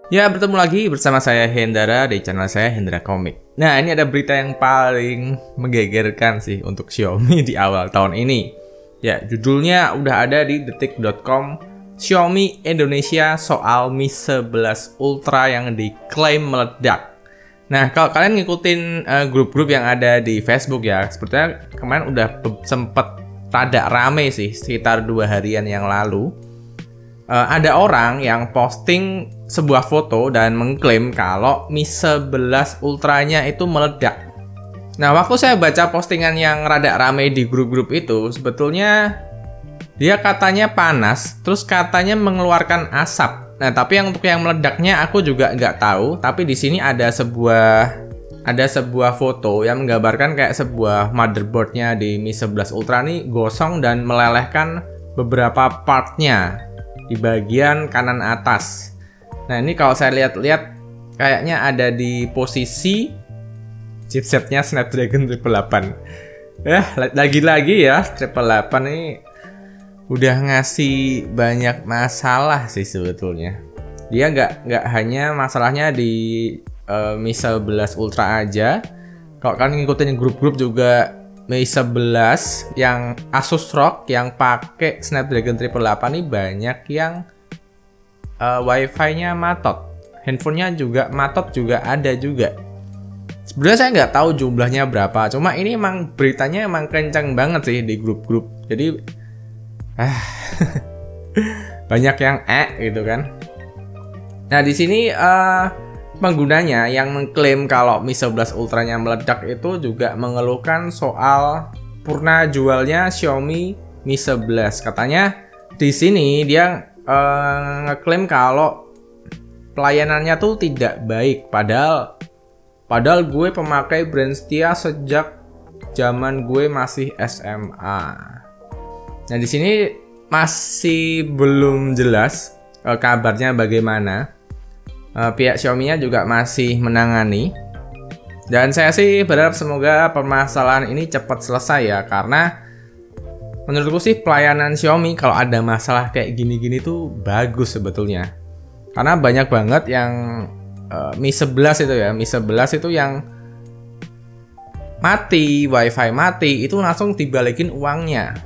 Ya, bertemu lagi bersama saya Hendra di channel saya Hendra Komik. Nah, ini ada berita yang paling menggegerkan sih untuk Xiaomi di awal tahun ini. Ya, judulnya udah ada di detik.com. Xiaomi Indonesia soal Mi 11 Ultra yang diklaim meledak. Nah, kalau kalian ngikutin grup-grup yang ada di Facebook ya, sepertinya kemarin udah sempet rada rame sih, sekitar 2 harian yang lalu. Ada orang yang posting sebuah foto dan mengklaim kalau Mi 11 Ultranya itu meledak. Nah, waktu saya baca postingan yang rada rame di grup-grup itu, sebetulnya dia katanya panas, terus katanya mengeluarkan asap. Nah, tapi untuk yang meledaknya aku juga nggak tahu. Tapi di sini ada sebuah foto yang menggambarkan kayak sebuah motherboardnya di Mi 11 Ultra nih gosong dan melelehkan beberapa partnya di bagian kanan atas. Nah, ini kalau saya lihat-lihat kayaknya ada di posisi chipsetnya Snapdragon 888. Lagi-lagi ya, 888 ini udah ngasih banyak masalah sih sebetulnya. Dia nggak hanya masalahnya di Mi 11 Ultra aja. Kalau kalian ngikutin grup-grup juga Mi 11 yang Asus ROG yang pakai Snapdragon 888 ini banyak yang Wi-Fi-nya matot. Handphonenya juga matot juga ada juga. Sebenarnya saya nggak tahu jumlahnya berapa. Cuma ini emang beritanya emang kencang banget sih di grup-grup. Jadi banyak yang gitu kan. Nah, di sini penggunanya yang mengklaim kalau Mi 11 Ultranya meledak itu juga mengeluhkan soal purna jualnya Xiaomi Mi 11. Katanya di sini dia ngeklaim kalau pelayanannya tuh tidak baik, padahal gue pemakai brand setia sejak zaman gue masih SMA. Nah, di sini masih belum jelas kabarnya bagaimana. Pihak Xiaomi-nya juga masih menangani. Dan saya sih berharap semoga permasalahan ini cepat selesai ya, karena menurutku sih pelayanan Xiaomi kalau ada masalah kayak gini-gini tuh bagus sebetulnya. Karena banyak banget yang Mi 11 itu ya, Mi 11 itu yang mati, Wi-Fi mati, itu langsung dibalikin uangnya.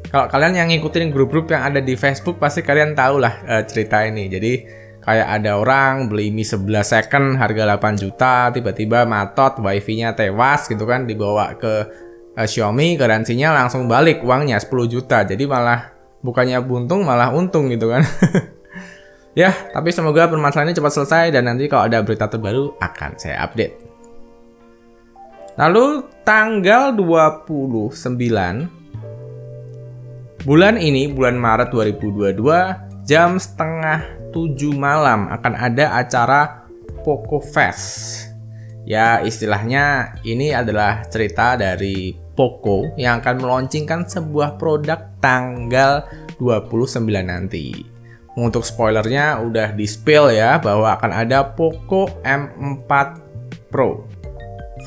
Kalau kalian yang ngikutin grup-grup yang ada di Facebook pasti kalian tahu lah cerita ini. Jadi kayak ada orang beli Mi 11 second harga 8 juta, tiba-tiba matot, wifi-nya tewas gitu kan, dibawa ke Xiaomi, garansinya langsung balik uangnya 10 juta. Jadi malah bukannya buntung malah untung gitu kan. Ya, tapi semoga permasalahan ini cepat selesai dan nanti kalau ada berita terbaru akan saya update. Lalu tanggal 29 bulan ini, bulan Maret 2022, jam setengah 7 malam akan ada acara Poco Fest. Ya, istilahnya ini adalah cerita dari Poco yang akan meluncurkan sebuah produk tanggal 29 nanti. Untuk spoilernya udah di-spill ya, bahwa akan ada Poco M4 Pro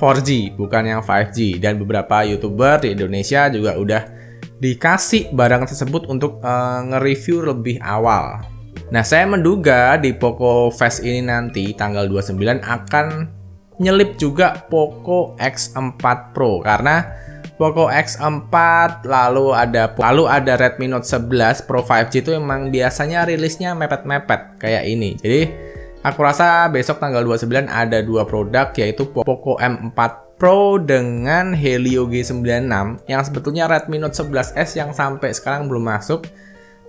4G, bukan yang 5G. Dan beberapa YouTuber di Indonesia juga udah dikasih barang tersebut untuk nge-review lebih awal. Nah, saya menduga di Poco Fest ini nanti tanggal 29 akan nyelip juga Poco X4 Pro, karena Poco X4 lalu ada Redmi Note 11 Pro 5G itu emang biasanya rilisnya mepet-mepet kayak ini. Jadi aku rasa besok tanggal 29 ada 2 produk, yaitu Poco M4 Pro dengan Helio G96 yang sebetulnya Redmi Note 11s yang sampai sekarang belum masuk.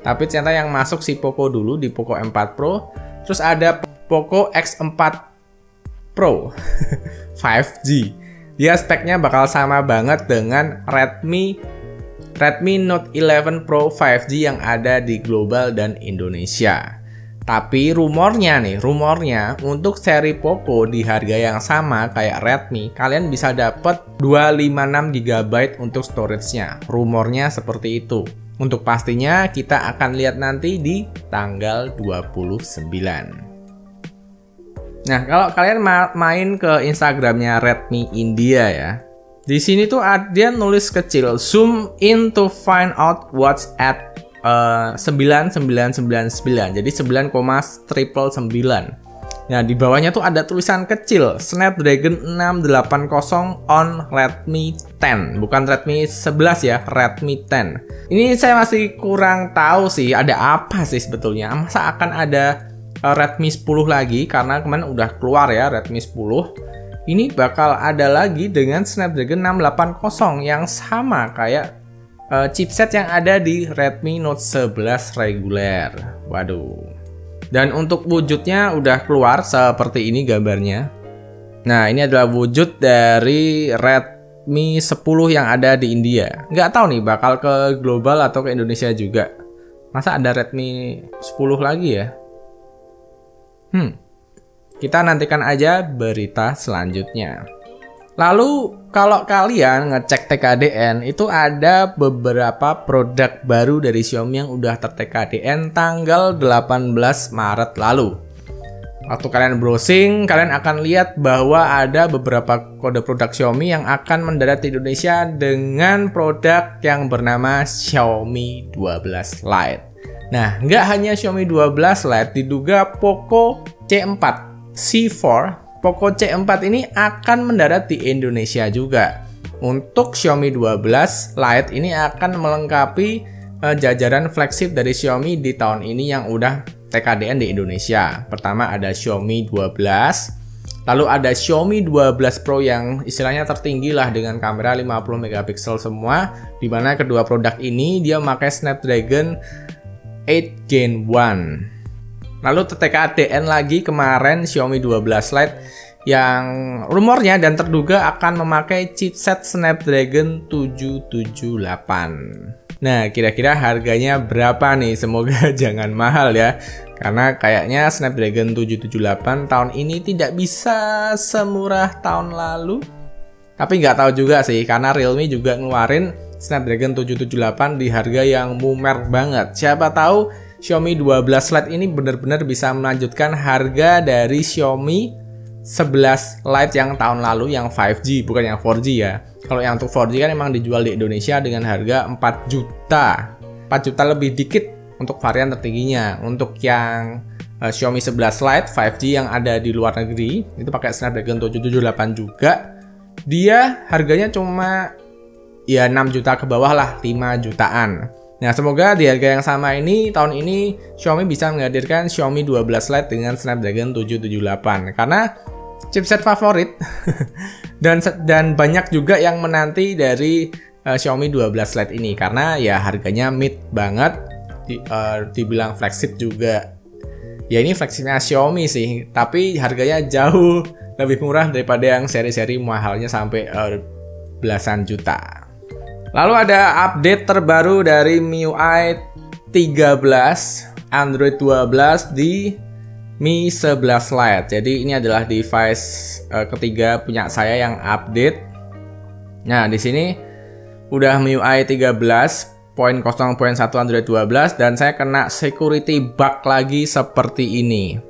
Tapi ternyata yang masuk si Poco dulu di Poco M4 Pro. Terus ada Poco X4 Pro 5G. Dia speknya bakal sama banget dengan Redmi Note 11 Pro 5G yang ada di global dan Indonesia. Tapi rumornya untuk seri Poco di harga yang sama kayak Redmi, kalian bisa dapat 256 GB untuk storage-nya. Rumornya seperti itu. Untuk pastinya kita akan lihat nanti di tanggal 29. Nah, kalau kalian main ke Instagramnya Redmi India ya, di sini tuh dia nulis kecil, zoom in to find out what's at 9999, jadi 9,999. Nah, di bawahnya tuh ada tulisan kecil Snapdragon 680 on Redmi 10. Bukan Redmi 11 ya, Redmi 10. Ini saya masih kurang tahu sih ada apa sih sebetulnya. Masa akan ada Redmi 10 lagi, karena kemarin udah keluar ya Redmi 10. Ini bakal ada lagi dengan Snapdragon 680 yang sama kayak chipset yang ada di Redmi Note 11 reguler. Waduh. Dan untuk wujudnya udah keluar seperti ini gambarnya. Nah, ini adalah wujud dari Redmi 10 yang ada di India. Nggak tahu nih bakal ke global atau ke Indonesia juga. Masa ada Redmi 10 lagi ya? Kita nantikan aja berita selanjutnya. Lalu kalau kalian ngecek TKDN, itu ada beberapa produk baru dari Xiaomi yang udah ter-TKDN tanggal 18 Maret lalu. Waktu kalian browsing, kalian akan lihat bahwa ada beberapa kode produk Xiaomi yang akan mendarat di Indonesia dengan produk yang bernama Xiaomi 12 Lite. Nah, nggak hanya Xiaomi 12 Lite, diduga Poco C4, Poco C4 ini akan mendarat di Indonesia juga. Untuk Xiaomi 12 Lite ini akan melengkapi jajaran flagship dari Xiaomi di tahun ini yang udah TKDN di Indonesia. Pertama ada Xiaomi 12, lalu ada Xiaomi 12 Pro yang istilahnya tertinggi lah dengan kamera 50 megapiksel semua, di mana kedua produk ini dia memakai Snapdragon 8 Gen 1. Lalu TKDN lagi kemarin Xiaomi 12 Lite yang rumornya dan terduga akan memakai chipset Snapdragon 778. Nah, kira-kira harganya berapa nih? Semoga jangan mahal ya. Karena kayaknya Snapdragon 778 tahun ini tidak bisa semurah tahun lalu. Tapi nggak tahu juga sih, karena Realme juga ngeluarin Snapdragon 778 di harga yang mumer banget. Siapa tahu Xiaomi 12 Lite ini benar-benar bisa melanjutkan harga dari Xiaomi 11 Lite yang tahun lalu yang 5G, bukan yang 4G ya. Kalau yang untuk 4G kan emang dijual di Indonesia dengan harga 4 juta. 4 juta lebih dikit untuk varian tertingginya. Untuk yang Xiaomi 11 Lite 5G yang ada di luar negeri, itu pakai Snapdragon 778 juga. Dia harganya cuma ya 6 juta ke bawah lah, 5 jutaan. Nah, semoga di harga yang sama ini tahun ini Xiaomi bisa menghadirkan Xiaomi 12 Lite dengan Snapdragon 778 karena chipset favorit dan banyak juga yang menanti dari Xiaomi 12 Lite ini karena ya harganya mid banget, dibilang flagship juga. Ya ini flagshipnya Xiaomi sih, tapi harganya jauh lebih murah daripada yang seri-seri mahalnya sampai belasan juta. Lalu ada update terbaru dari MIUI 13 Android 12 di Mi 11 Lite. Jadi ini adalah device ketiga punya saya yang update. Nah, di sini udah MIUI 13.0.1 Android 12 dan saya kena security bug lagi seperti ini.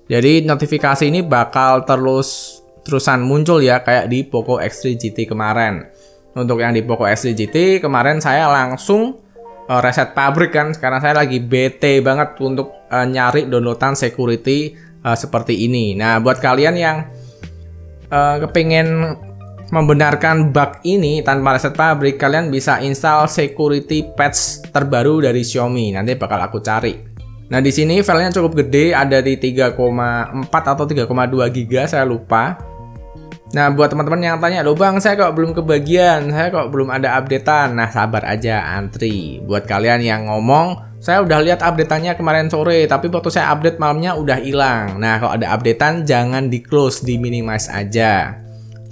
Jadi notifikasi ini bakal terusan muncul ya kayak di Poco X3 GT kemarin. Untuk yang di Poco X3 GT kemarin saya langsung reset pabrik kan, karena saya lagi bete banget untuk nyari downloadan security seperti ini. Nah, buat kalian yang kepingin membenarkan bug ini tanpa reset pabrik, kalian bisa install security patch terbaru dari Xiaomi. Nanti bakal aku cari. Nah, di sini filenya cukup gede, ada di 3,4 atau 3,2 GB, saya lupa. Nah, buat teman-teman yang tanya, loh bang, saya kok belum kebagian, saya kok belum ada updatean. Nah, sabar aja, antri. Buat kalian yang ngomong, saya udah lihat updateannya kemarin sore, tapi waktu saya update malamnya udah hilang. Nah, kalau ada updatean, jangan di close, di minimize aja.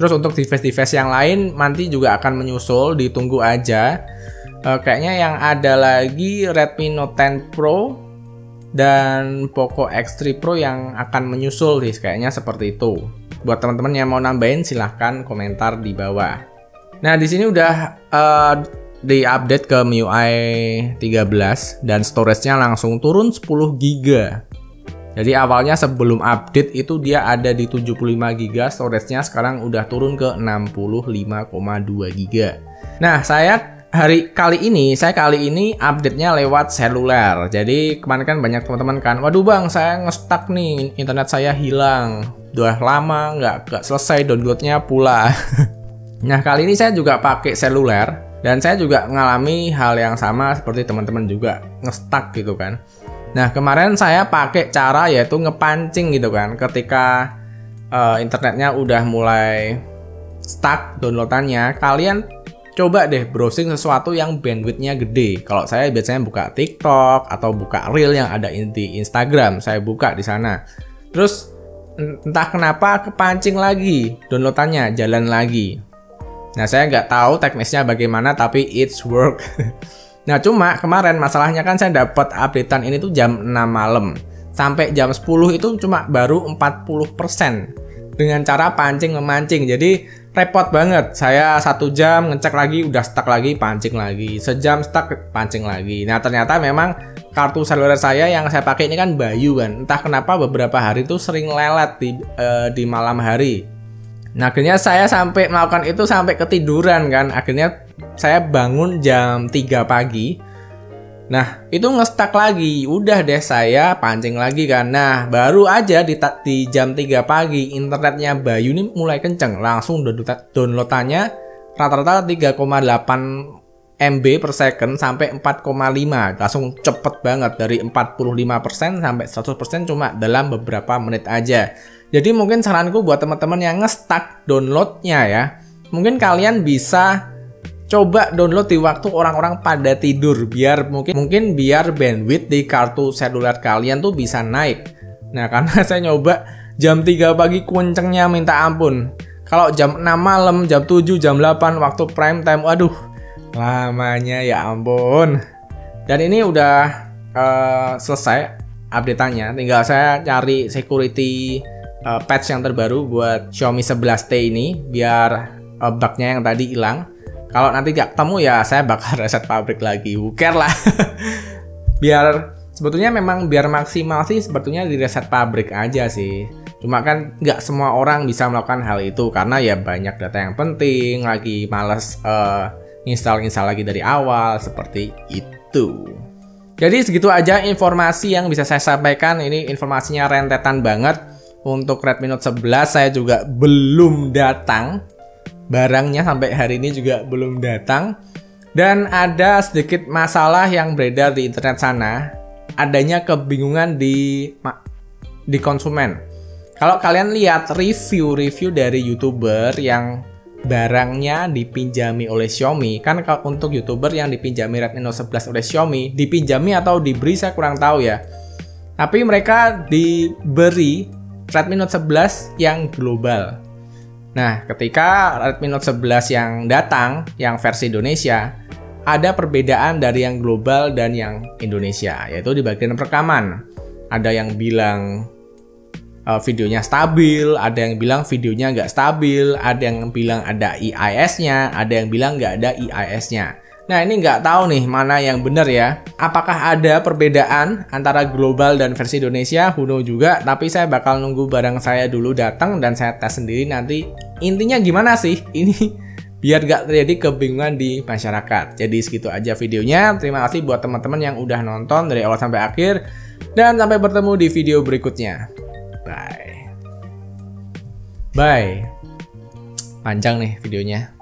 Terus untuk device-device yang lain, nanti juga akan menyusul, ditunggu aja. Kayaknya yang ada lagi Redmi Note 10 Pro dan Poco X3 Pro yang akan menyusul sih, kayaknya seperti itu. Buat teman-teman yang mau nambahin silahkan komentar di bawah. Nah, di sini udah di-update ke MIUI 13 dan storage-nya langsung turun 10 GB. Jadi awalnya sebelum update itu dia ada di 75 GB, storage-nya sekarang udah turun ke 65,2 GB. Nah, saya kali ini update-nya lewat seluler. Jadi kemarin kan banyak teman-teman kan, waduh bang, saya nge-stuck nih, internet saya hilang, udah lama nggak selesai downloadnya pula. Nah kali ini saya juga pakai seluler dan saya juga ngalami hal yang sama seperti teman-teman juga, nge-stuck gitu kan. Nah kemarin saya pakai cara yaitu ngepancing gitu kan, ketika internetnya udah mulai stuck downloadannya, kalian coba deh browsing sesuatu yang bandwidthnya gede. Kalau saya biasanya buka TikTok atau buka Reel yang ada di Instagram, saya buka di sana. Terus entah kenapa kepancing lagi downloadannya, jalan lagi. Nah saya nggak tahu teknisnya bagaimana, tapi it's work. Nah cuma kemarin masalahnya kan saya dapat updatean ini tuh jam 6 malam. Sampai jam 10 itu cuma baru 40% dengan cara pancing-memancing. Jadi repot banget, saya 1 jam ngecek lagi, udah stuck lagi, pancing lagi, sejam stuck, pancing lagi. Nah ternyata memang kartu seluler saya yang saya pakai ini kan Bayu kan, entah kenapa beberapa hari itu sering lelet di malam hari. Nah akhirnya saya sampai melakukan itu sampai ketiduran kan, akhirnya saya bangun jam 3 pagi. Nah itu nge-stuck lagi, udah deh saya pancing lagi kan. Nah baru aja di jam 3 pagi internetnya Bayu ini mulai kenceng, langsung downloadannya rata-rata 3,8 MB per second sampai 4,5, langsung cepet banget, dari 45% sampai 100% cuma dalam beberapa menit aja. Jadi mungkin saranku buat teman-teman yang nge-stuck downloadnya ya, mungkin kalian bisa coba download di waktu orang-orang pada tidur, biar mungkin biar bandwidth di kartu seluler kalian tuh bisa naik. Nah karena saya nyoba jam 3 pagi kencengnya minta ampun. Kalau jam 6 malam, jam 7, jam 8 waktu prime time, waduh lamanya ya ampun. Dan ini udah selesai update-nya, tinggal saya cari security patch yang terbaru buat Xiaomi 11T ini biar bugnya yang tadi hilang. Kalau nanti nggak ketemu ya saya bakal reset pabrik lagi, who care lah. Sebetulnya memang biar maksimal sih sebetulnya di reset pabrik aja sih. Cuma kan nggak semua orang bisa melakukan hal itu karena ya banyak data yang penting, lagi males install lagi dari awal, seperti itu. Jadi segitu aja informasi yang bisa saya sampaikan. Ini informasinya rentetan banget. Untuk Redmi Note 11 saya juga belum datang, barangnya sampai hari ini juga belum datang. Dan ada sedikit masalah yang beredar di internet sana, adanya kebingungan di konsumen. Kalau kalian lihat review dari YouTuber yang barangnya dipinjami oleh Xiaomi, kan untuk YouTuber yang dipinjami Redmi Note 11 oleh Xiaomi, dipinjami atau diberi saya kurang tahu ya, tapi mereka diberi Redmi Note 11 yang global. Nah, ketika Redmi Note 11 yang datang, yang versi Indonesia, ada perbedaan dari yang global dan yang Indonesia, yaitu di bagian perekaman. Ada yang bilang videonya stabil, ada yang bilang videonya nggak stabil, ada yang bilang ada IIS-nya, ada yang bilang nggak ada IIS-nya. Nah, ini nggak tahu nih mana yang benar ya. Apakah ada perbedaan antara global dan versi Indonesia? Who know juga, tapi saya bakal nunggu barang saya dulu datang dan saya tes sendiri nanti. Intinya gimana sih ini biar nggak terjadi kebingungan di masyarakat. Jadi segitu aja videonya. Terima kasih buat teman-teman yang udah nonton dari awal sampai akhir. Dan sampai bertemu di video berikutnya. Bye. Bye. Panjang nih videonya.